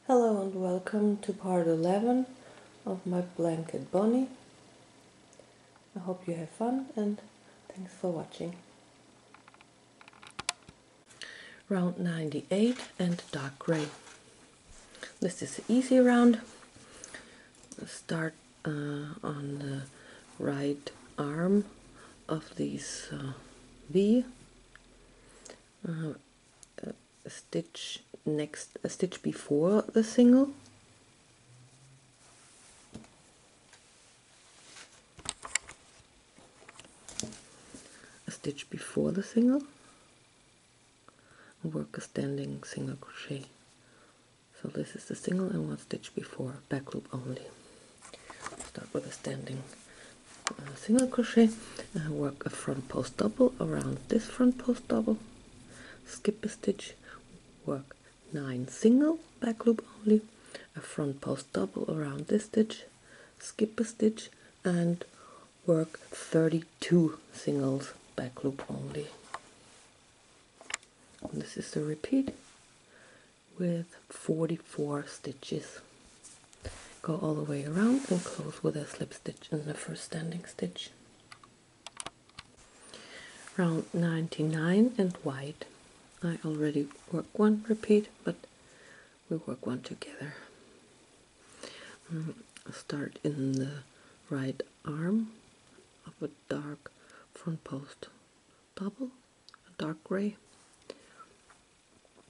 Hello and welcome to part 11 of my blanket Bonny. I hope you have fun and thanks for watching. Round 98 and dark grey. This is the easy round. Start on the right arm of these V. A stitch before the single. A stitch before the single. And work a standing single crochet. So this is the single and one stitch before, back loop only. Start with a standing single crochet, work a front post double around this front post double, skip a stitch, work 9 single, back loop only, a front post double around this stitch, skip a stitch, and work 32 singles, back loop only. And this is the repeat with 44 stitches. Go all the way around and close with a slip stitch in the first standing stitch. Round 99 and white. I already worked one repeat, but we work one together. Start in the right arm of a dark front post double, a dark gray.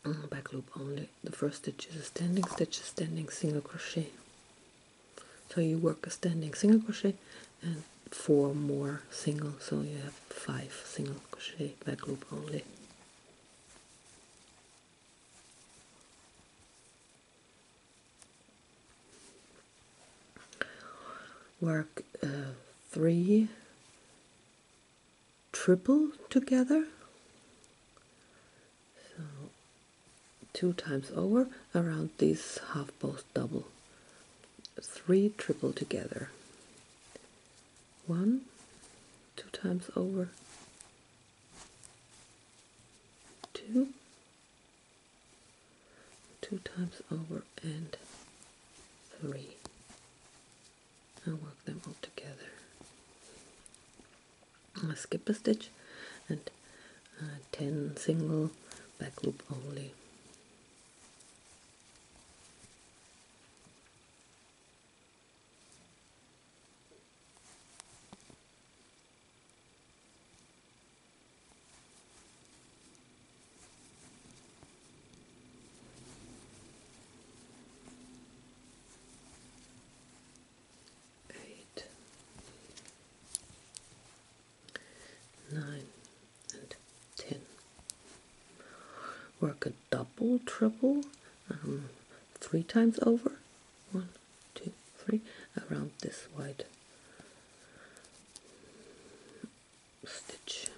Back loop only. The first stitch is a standing single crochet. So you work a standing single crochet and 4 more single, so you have 5 single crochet, back loop only. Work 3 triple together, so 2 times over around this half post double. 3 triple together, 1, 2 times over, 2, 2 times over, and 3, and work them all together. I skip a stitch and 10 single, back loop only. Work a double triple 3 times over, 1, 2, 3, around this white stitch.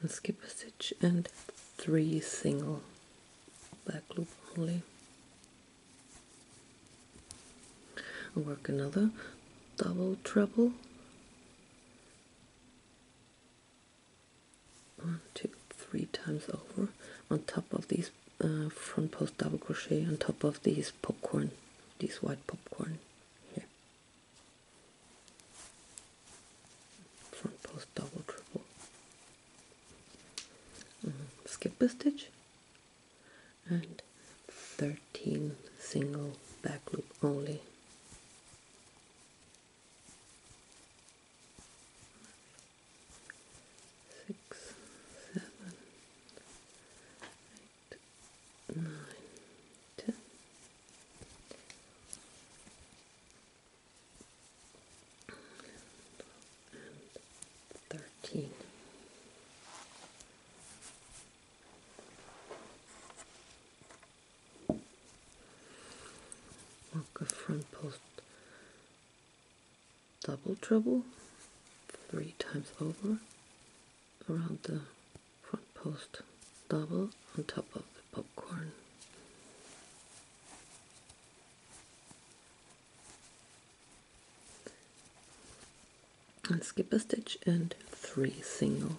And skip a stitch and 3 single, back loop only. And work another double treble, 1, 2, 3 times over, on top of these front post double crochet, on top of these popcorn, these white popcorn here. Front post double triple. Skip a stitch and 13 single, back loop only. Work a front post double treble 3 times over around the front post double on top of the popcorn. And skip a stitch and 3 single.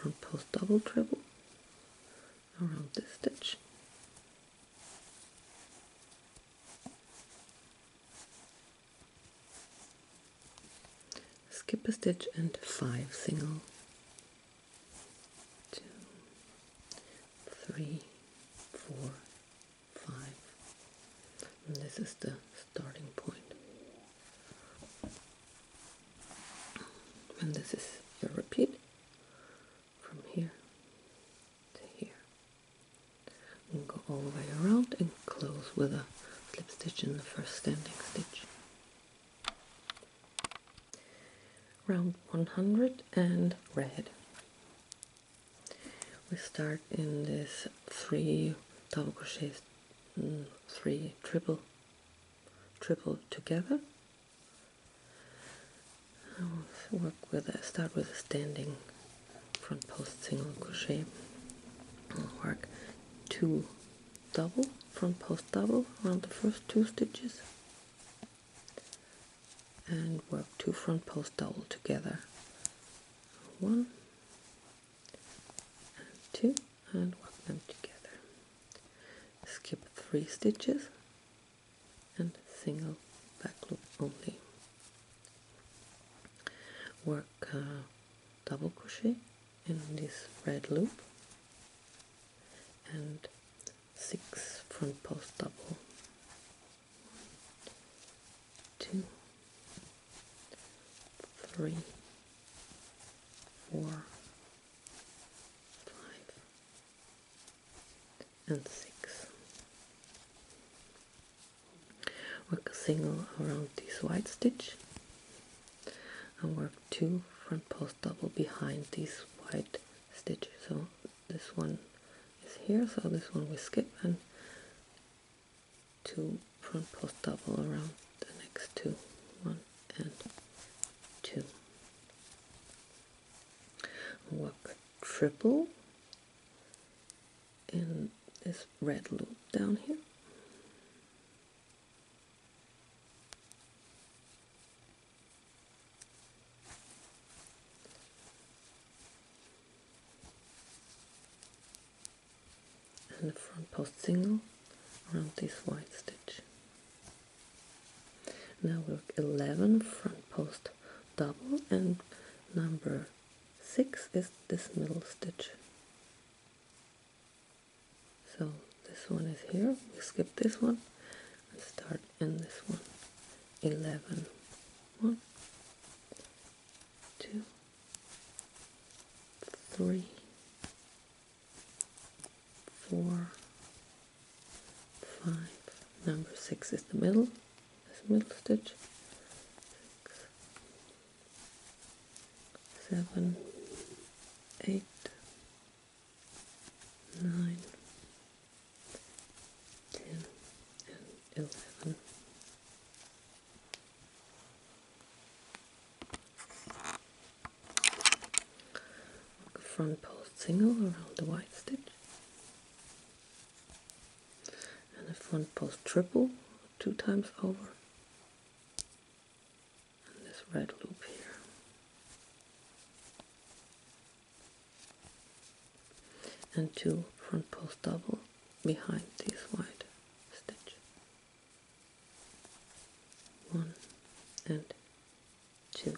front post double treble around this stitch, skip a stitch and 5 single, 2, 3, 4, 5, and this is the starting point. And this is your repeat from here to here. And go all the way around and close with a slip stitch in the first standing stitch. Round 100 and red. We start in this 3 double crochets, 3 triple together. Start with a standing front post single crochet. I'll work 2 double front post double around the first 2 stitches, and work 2 front post double together, 1 and 2, and work them together. Skip 3 stitches and single back loop only. Work double crochet in this red loop and 6 front post double, 2, 3, 4, 5 and 6. Work a single around this white stitch and work 2 front post double behind these white stitches. So this one is here, so this one we skip, and 2 front post double around the next 2, 1 and 2. Work a triple in this red loop down here. And the front post single around this white stitch. Now work 11 front post double, and number 6 is this middle stitch. So this one is here, we skip this one and start in this one. 11, 1, 2, 3, 4, 5, number 6 is the middle, this middle stitch, 6, 7, 8, 9, 10, and 11. Work a front post single around the white stitch, and a front post triple 2 times over, and this red loop here. And 2 front post double behind this white stitch, 1 and 2.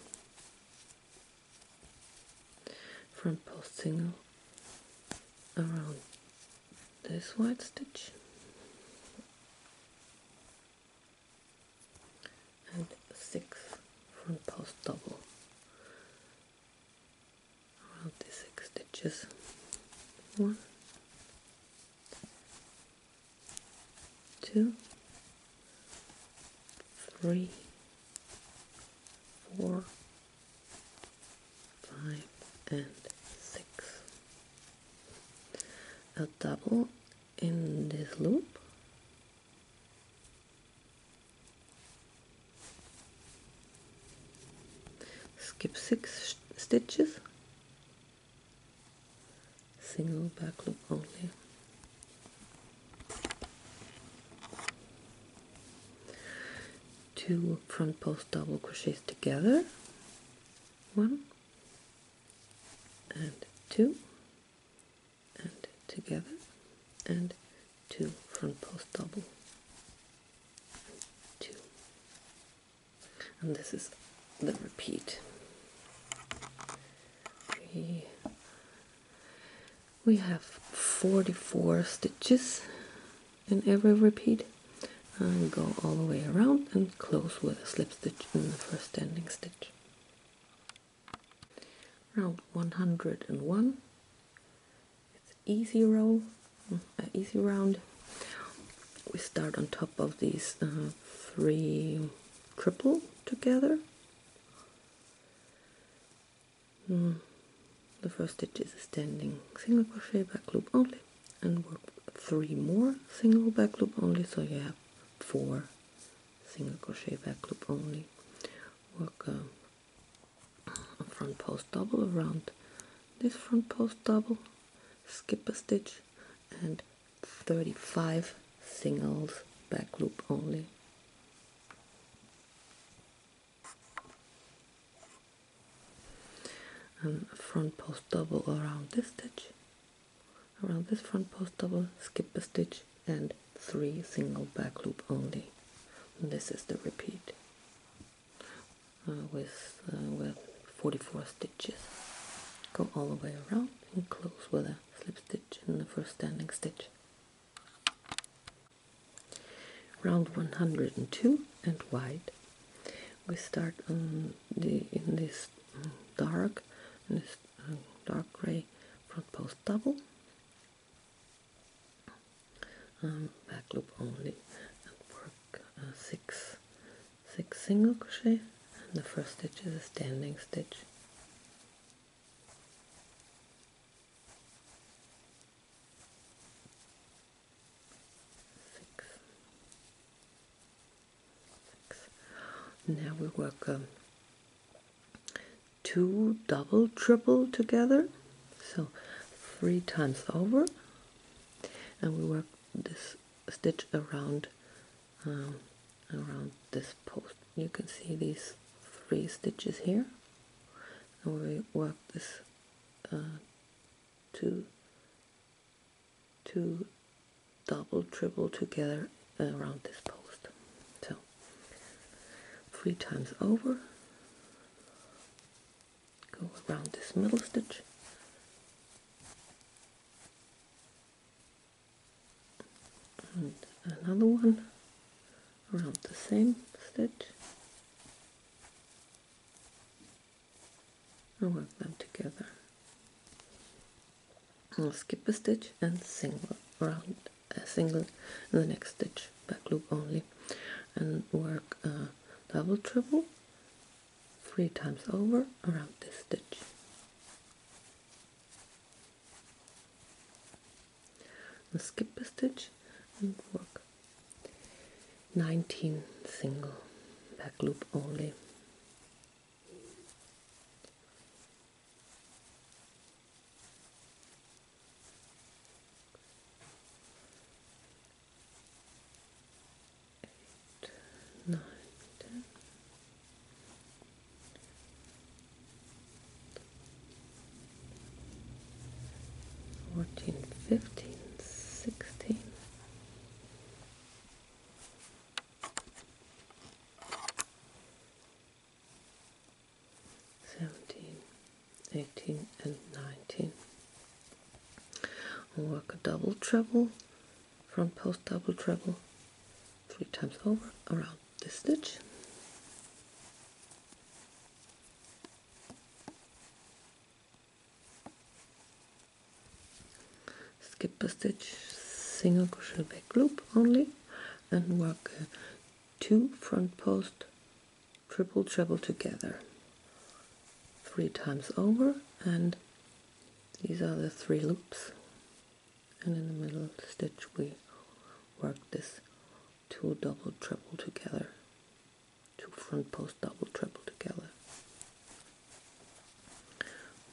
Front post single around this white stitch, and 6 front post double around the 6 stitches, 1, 2, 3, 4, 5 and 6. A double in this loop, skip 6 stitches, single back loop only. Two front post double crochets together, 1 and 2 and together, and 2 front post double, 2, and this is the repeat. We have 44 stitches in every repeat, and go all the way around and close with a slip stitch in the first standing stitch. Round 101, it's easy row, easy round. We start on top of these 3 triple together. The first stitch is a standing single crochet back loop only, and work 3 more single back loop only, so you have 4 single crochet back loop only. Work a front post double around this front post double, skip a stitch, and 35 singles back loop only. And a front post double around this stitch, around this front post double, skip a stitch, and 3 single back loop only. And this is the repeat with 44 stitches. Go all the way around and close with a slip stitch in the first standing stitch. Round 102 and white. We start in this dark gray front post double, back loop only, and work 6 single crochet, and the first stitch is a standing stitch. Now we work 2 double triple together, so 3 times over, and we work this stitch around this post. You can see these 3 stitches here, and we work this 2 double triple together around this post. So 3 times over, go around this middle stitch, and another one around the same stitch, and work them together. I'll skip a stitch and single around a single in the next stitch, back loop only, and work double triple 3 times over around this stitch. And skip a stitch and work 19 single back loop only. Nine, 10, 14, 15, 16, 17, 18, and 19. I'll work a double treble, front post double treble 3 times over around this stitch. Skip a stitch, single crochet back loop only, and work 2 front post triple treble together 3 times over, and these are the 3 loops, and in the middle of the stitch we work this 2 double treble together, 2 front post double treble together,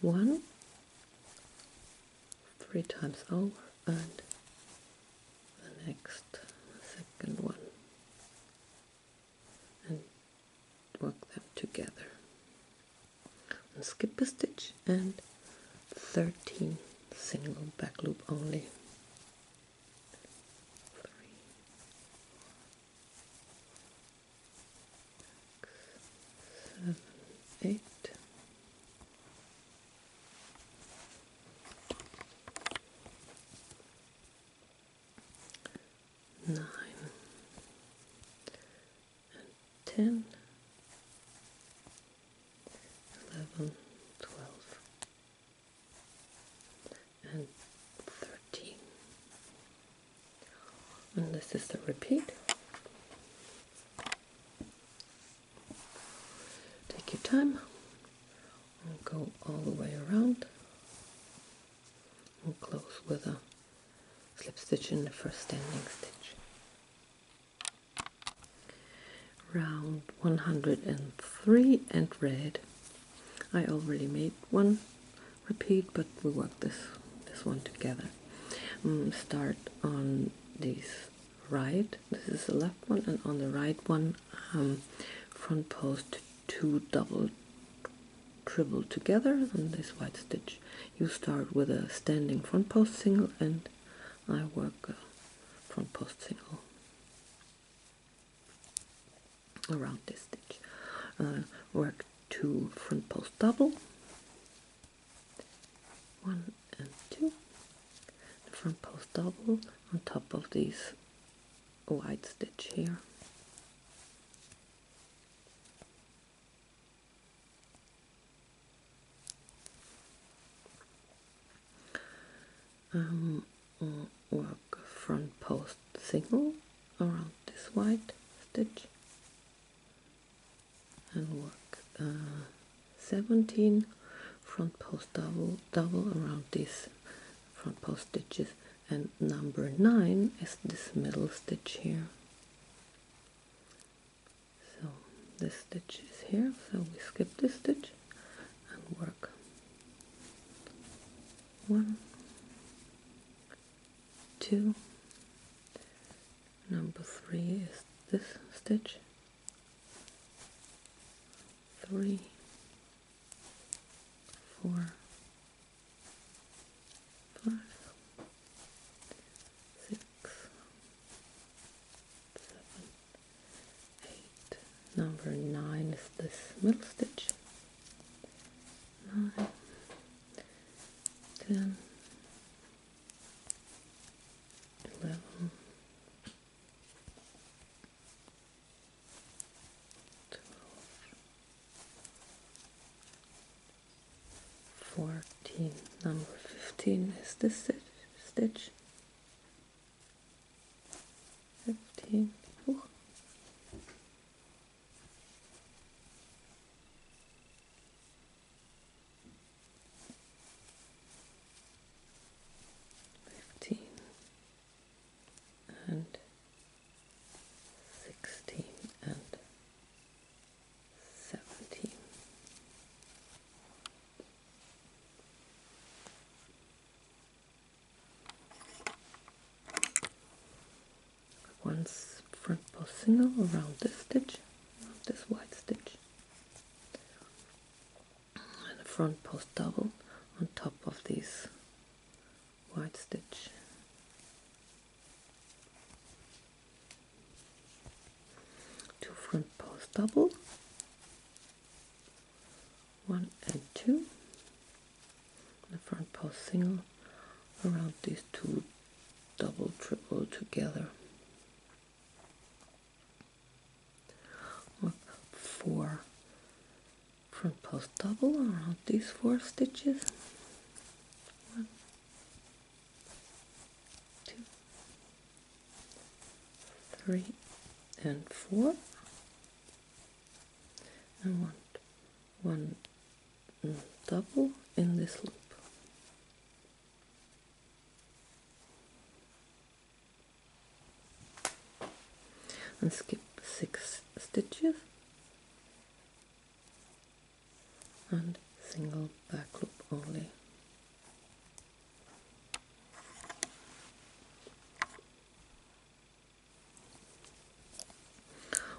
1 3 times over, and the next second one, and work them together, and skip a stitch and 13 single back loop only. 3, 7, 8, 9, 10, 11, 12, and 13. And this is the repeat. Take your time and go all the way around and close with a slip stitch in the first standing stitch. Round 103 and red. I already made one repeat, but we work this one together. Start on this right. This is the left one, and on the right one, front post 2 double treble together on this white stitch. You start with a standing front post single, and I work a front post single around this stitch. Work 2 front post double, 1 and 2, the front post double on top of these white stitch here. Work a front post single around this white stitch, and work 17 front post double around these front post stitches, and number 9 is this middle stitch here. So this stitch is here, so we skip this stitch and work 1, 2, number 3 is this stitch, 3, 4, 5, 6, 7, 8. Number 9 is this middle stitch. 9, 10, 11, 14. Number 15 is this stitch. 15. Ooh. 15 and 16 and 17. One front post single around this stitch, around this white stitch, and a front post double on top of these white stitch. 2 front post double, 1 and 2, the front post single around these 2 double triple together. 4 front post double around these 4 stitches. 1, 2, 3, and 4. And one double in this loop. And skip 6 stitches and single back loop only.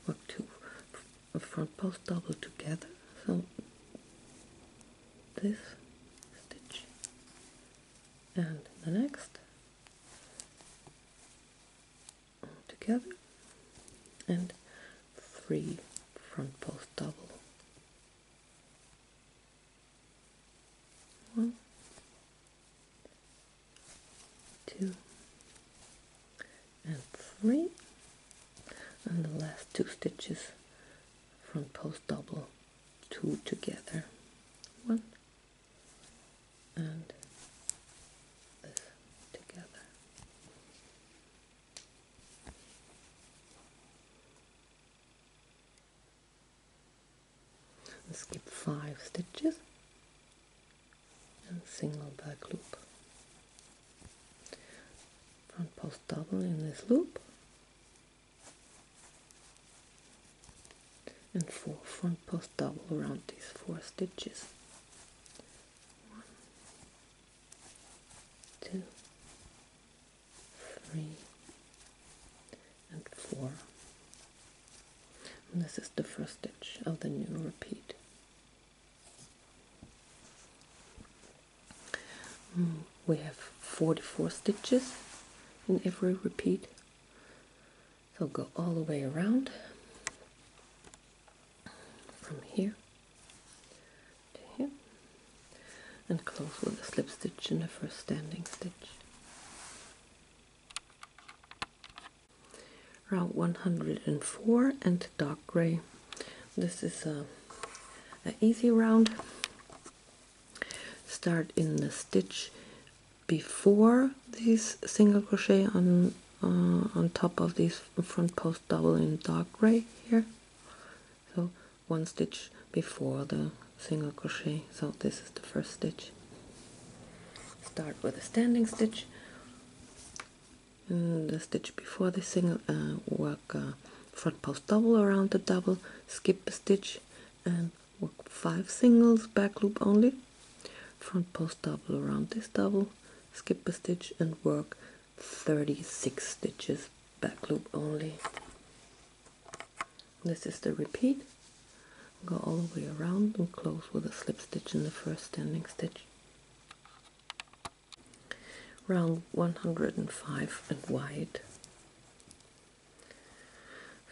Work 2 front post double together, so this stitch and the next together, and 3 front post double. 1, 2, and 3, and the last 2 stitches front post double, 2 together, 1, and this together. And skip 5 stitches and single back loop. Front post double in this loop, and 4 front post double around these 4 stitches. 1, 2, 3, and 4. And this is the first stitch of the new repeat. We have 44 stitches in every repeat, so go all the way around from here to here, and close with a slip stitch in the first standing stitch. Round 104 and dark gray. This is an easy round. Start in the stitch before these single crochet on top of these front post double in dark gray here. So 1 stitch before the single crochet. So this is the first stitch. Start with a standing stitch. In the stitch before the single, work front post double around the double, skip a stitch and work 5 singles back loop only. Front post double around this double, skip a stitch and work 36 stitches back loop only. This is the repeat. Go all the way around and close with a slip stitch in the first standing stitch. Round 105 and wide.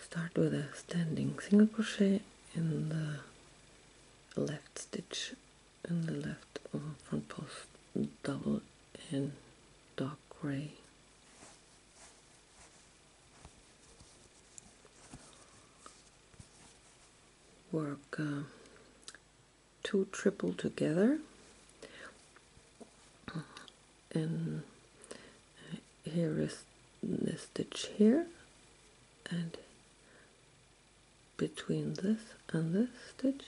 Start with a standing single crochet in the left stitch in the left front post double in dark gray. Work 2 triple together, and here is the stitch here, and between this and this stitch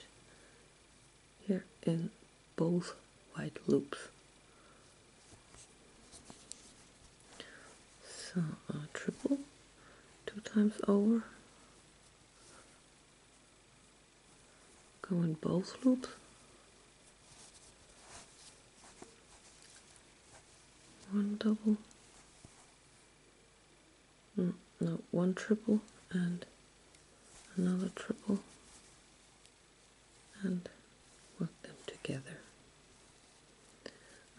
here in both white loops. So triple 2 times over, go in both loops, 1 double, no, 1 triple and another triple, and work them together,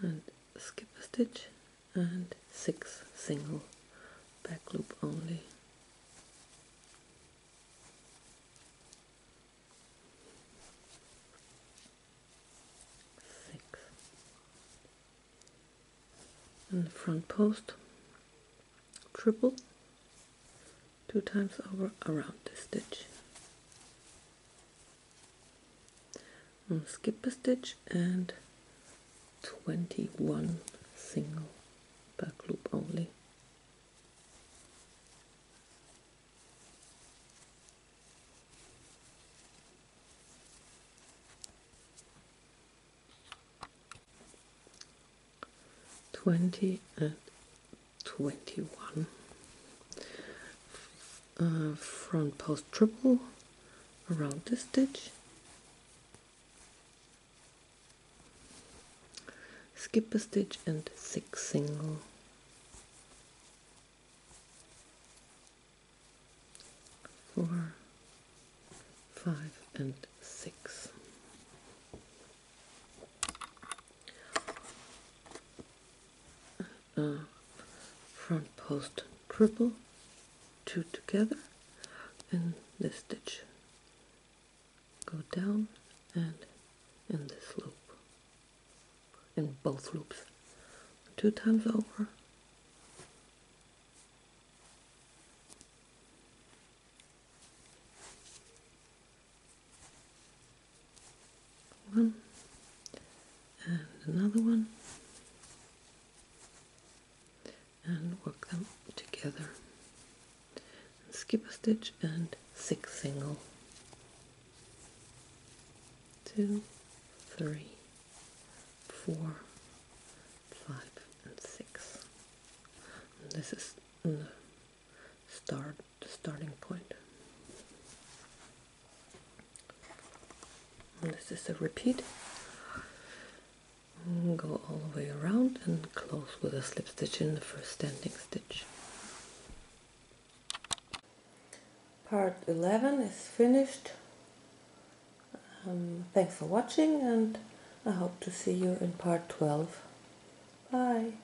and skip a stitch and 6 single back loop only. And the front post triple 2 times over around this stitch, and skip a stitch and 21 single back loop only. And 21. Front post triple around this stitch, skip a stitch and 6 single, 4, 5 and 6. front post triple, 2 together, in this stitch, go down and in this loop, in both loops, 2 times over, one and another one, and work them together. Skip a stitch and 6 single, 2, 3, 4, 5, and 6. And this is the starting point. And this is a repeat. Go all the way around and close with a slip stitch in the first standing stitch. Part 11 is finished. Thanks for watching, and I hope to see you in part 12. Bye.